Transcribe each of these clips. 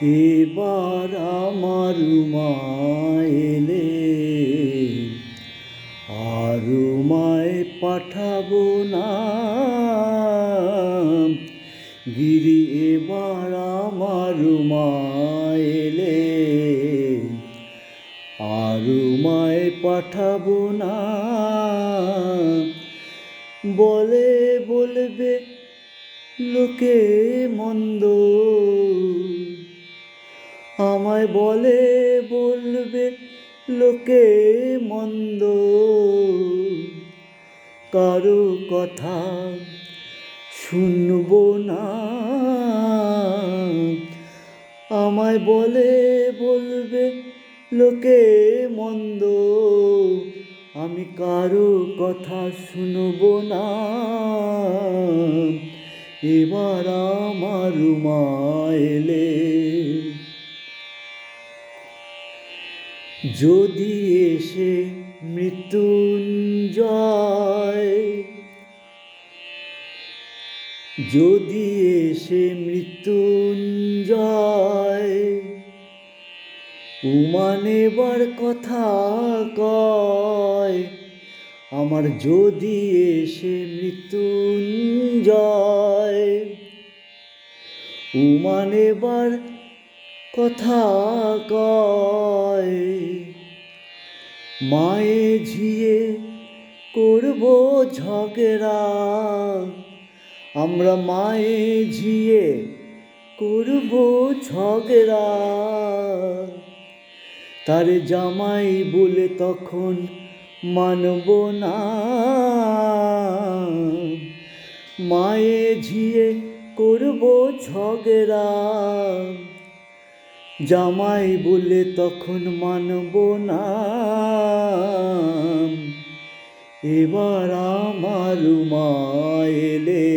এবার আমার মা এলে আর মায় পাঠাবো না গিরি। এবার আমার মা এলে আর মায় পাঠাবো না। বলবে লোকে মন্দ, আমায় বলবে লোকে মন্দ। কারো কথা শুনবো না। আমায় বলবে লোকে মন্দ, আমি কারো কথা শুনবো না। এবার আমার মা এলে যদি এসে মৃত্যুঞ্জয়, যদি এসে মৃত্যুঞ্জয় উমা নেবার কথা কয়, আমার যদি এসে মৃত্যুঞ্জয় উমা নেবার কথা কয়, মায়ে ঝিয়ে করব ঝগড়া। আমরা মায়ে ঝিয়ে করব ঝগড়া। তারে জামাই বলে তখন মানব না। মায়ে ঝিয়ে করব ঝগড়া, জামাই বলে তখন মানব না। এবার আমার মা এলে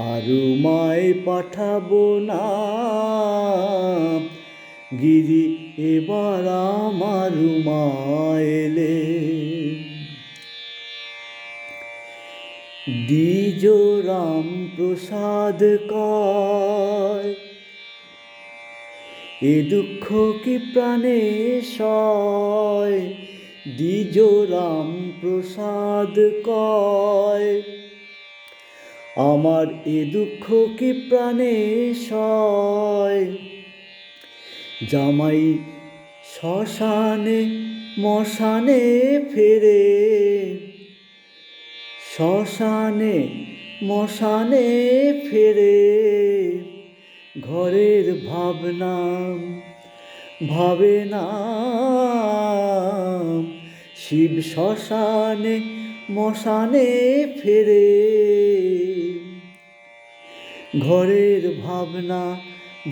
আর মায় পাঠাবো না গিরি। এবার আমার মা এলে দ্বিজ রাম প্রসাদ কয়, এ দুঃখ কি প্রাণে সয়। দ্বিজ রাম প্রসাদ কয়, আমার এ দুঃখ কি প্রাণে সয়। জামাই শ্মশানে মশানে ফেরে, শ্মশানে মশানে ফেরে। ঘরের ভাবনা ভাবে না, শিব শ্মশানে মশানে ফেরে। ঘরের ভাবনা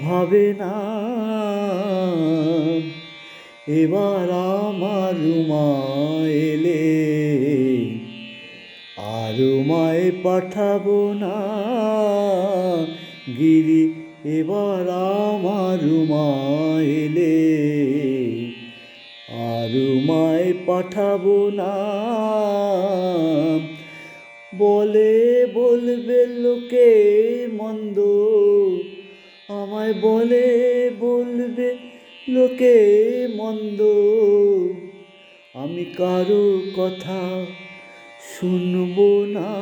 ভাবে না। এবার আমার মা এলে আর মায় পাঠাবো না গিরি। এবার আমার মা এলে আর মায় পাঠাবো না। বলবে লোকে মন্দ, আমায় বলবে লোকে মন্দ। আমি কারো কথা শুনবো না।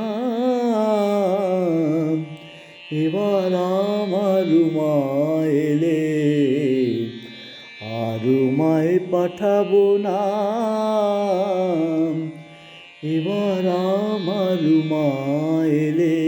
এবার আমার মা এলে আর মায় পাঠাবো না। এবার আমার মা এলে।